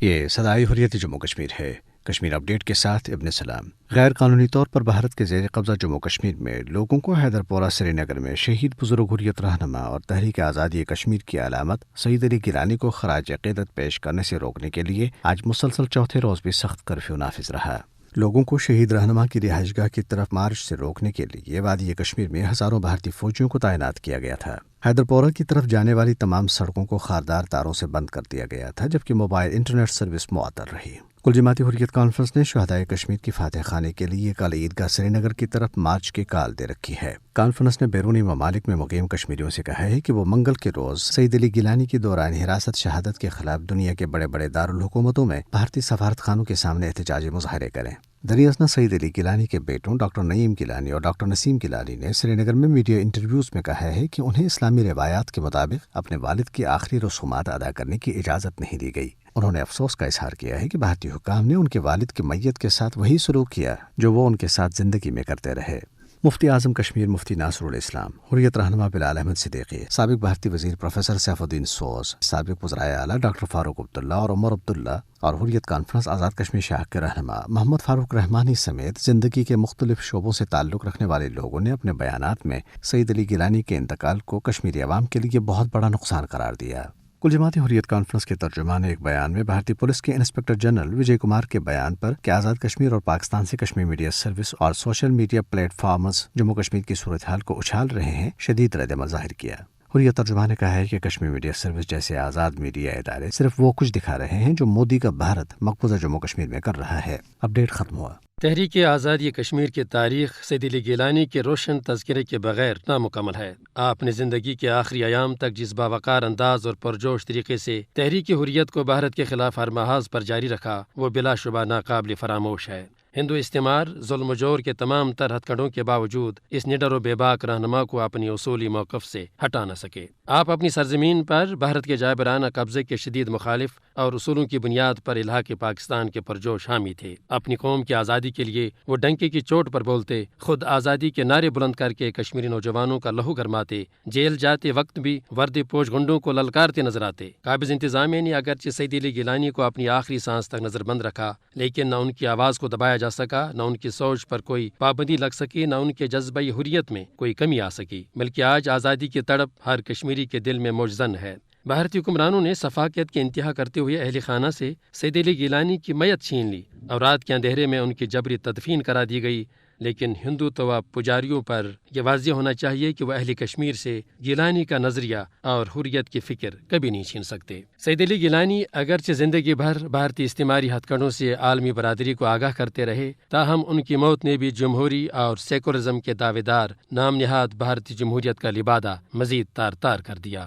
یہ صدائے حریت جموں کشمیر ہے۔ کشمیر اپ ڈیٹ کے ساتھ ابن سلام۔ غیر قانونی طور پر بھارت کے زیر قبضہ جموں کشمیر میں لوگوں کو حیدر پورہ سری نگر میں شہید بزرگ حریت رہنما اور تحریک آزادی کشمیر کی علامت سعید علی گیلانی کو خراج عقیدت پیش کرنے سے روکنے کے لیے آج مسلسل چوتھے روز بھی سخت کرفیو نافذ رہا۔ لوگوں کو شہید رہنما کی رہائش گاہ کی طرف مارچ سے روکنے کے لیے وادی کشمیر میں ہزاروں بھارتی فوجیوں کو تعینات کیا گیا تھا۔ حیدر پورہ کی طرف جانے والی تمام سڑکوں کو خاردار تاروں سے بند کر دیا گیا تھا، جبکہ موبائل انٹرنیٹ سروس معطل رہی۔ کل جماعتی حریت کانفرنس نے شہدائے کشمیر کی فاتح خانے کے لیے کل عیدگاہ سری نگر کی طرف مارچ کی کال دے رکھی ہے۔ کانفرنس نے بیرونی ممالک میں مقیم کشمیریوں سے کہا ہے کہ وہ منگل کے روز سعید علی گیلانی کی دوران حراست شہادت کے خلاف دنیا کے بڑے بڑے دارالحکومتوں میں بھارتی سفارت خانوں کے سامنے احتجاجی مظاہرے کریں۔ دریاسنا سعید علی گیلانی کے بیٹوں ڈاکٹر نعیم گیلانی اور ڈاکٹر نسیم گیلانی نے سری نگر میں میڈیا انٹرویوز میں کہا ہے کہ انہیں اسلامی روایات کے مطابق اپنے والد کی آخری رسومات ادا کرنے کی اجازت نہیں دی گئی۔ انہوں نے افسوس کا اظہار کیا ہے کہ بھارتی حکام نے ان کے والد کی میت کے ساتھ وہی سلوک کیا جو وہ ان کے ساتھ زندگی میں کرتے رہے۔ مفتی اعظم کشمیر مفتی ناصر الاسلام، حریت رہنما بلال احمد صدیقی، سابق بھارتی وزیر پروفیسر سیف الدین سوز، سابق وزرائے اعلیٰ ڈاکٹر فاروق عبداللہ اور عمر عبداللہ اور حریت کانفرنس آزاد کشمیر شاخ کے رہنما محمد فاروق رحمانی سمیت زندگی کے مختلف شعبوں سے تعلق رکھنے والے لوگوں نے اپنے بیانات میں سعید علی گیلانی کے انتقال کو کشمیری عوام کے لیے بہت بڑا نقصان قرار دیا۔ کل جماعتی حریت کانفرنس کے ترجمان نے ایک بیان میں بھارتی پولیس کے انسپکٹر جنرل وجے کمار کے بیان پر کہ آزاد کشمیر اور پاکستان سے کشمیر میڈیا سروس اور social media platforms Jammu Kashmir کی صورتحال کو اچھال رہے ہیں، شدید رد عمل ظاہر کیا۔ حریت ترجمان نے کہا ہے کہ کشمیر میڈیا سروس جیسے آزاد میڈیا ادارے صرف وہ کچھ دکھا رہے ہیں جو مودی کا بھارت مقبوضہ جموں کشمیر میں کر رہا ہے۔ اپڈیٹ ختم ہوا۔ تحریک آزادی کشمیر کی تاریخ سعید علی گیلانی کے روشن تذکرے کے بغیر نامکمل ہے۔ آپ اپنی زندگی کے آخری ایام تک جس باوقار انداز اور پرجوش طریقے سے تحریک حریت کو بھارت کے خلاف ہر محاذ پر جاری رکھا، وہ بلا شبہ ناقابل فراموش ہے۔ ہندو استعمار، ظلم و جور کے تمام تر ہتھکڑوں کے باوجود اس نڈر و بے باک رہنما کو اپنی اصولی موقف سے ہٹا نہ سکے۔ آپ اپنی سرزمین پر بھارت کے جابرانہ قبضے کے شدید مخالف اور اصولوں کی بنیاد پر الحاق پاکستان کے پرجوش حامی تھے۔ اپنی قوم کی آزادی کے لیے وہ ڈنکے کی چوٹ پر بولتے، خود آزادی کے نعرے بلند کر کے کشمیری نوجوانوں کا لہو گرماتے، جیل جاتے وقت بھی وردی پوش گنڈوں کو للکارتے نظر آتے۔ قابض انتظامیہ نے اگرچہ سعید علی گیلانی کو اپنی آخری سانس تک نظر بند رکھا، لیکن نہ ان کی آواز کو دبایا جا سکا، نہ ان کی سوچ پر کوئی پابندی لگ سکی، نہ ان کے جذبہ حریت میں کوئی کمی آ سکی، بلکہ آج آزادی کی تڑپ ہر کشمیری کے دل میں موجزن ہے۔ بھارتی حکمرانوں نے سفاکیت کی انتہا کرتے ہوئے اہل خانہ سے سعید علی گیلانی کی میت چھین لی اور رات کے اندھیرے میں ان کی جبری تدفین کرا دی گئی، لیکن ہندوتوا پجاریوں پر یہ واضح ہونا چاہیے کہ وہ اہل کشمیر سے گیلانی کا نظریہ اور حریت کی فکر کبھی نہیں چھین سکتے۔ سعید علی گیلانی اگرچہ زندگی بھر بھارتی استعماری ہتھکڑوں سے عالمی برادری کو آگاہ کرتے رہے، تاہم ان کی موت نے بھی جمہوری اور سیکولرزم کے دعوے دار نام نہاد بھارتی جمہوریت کا لبادہ مزید تار تار کر دیا۔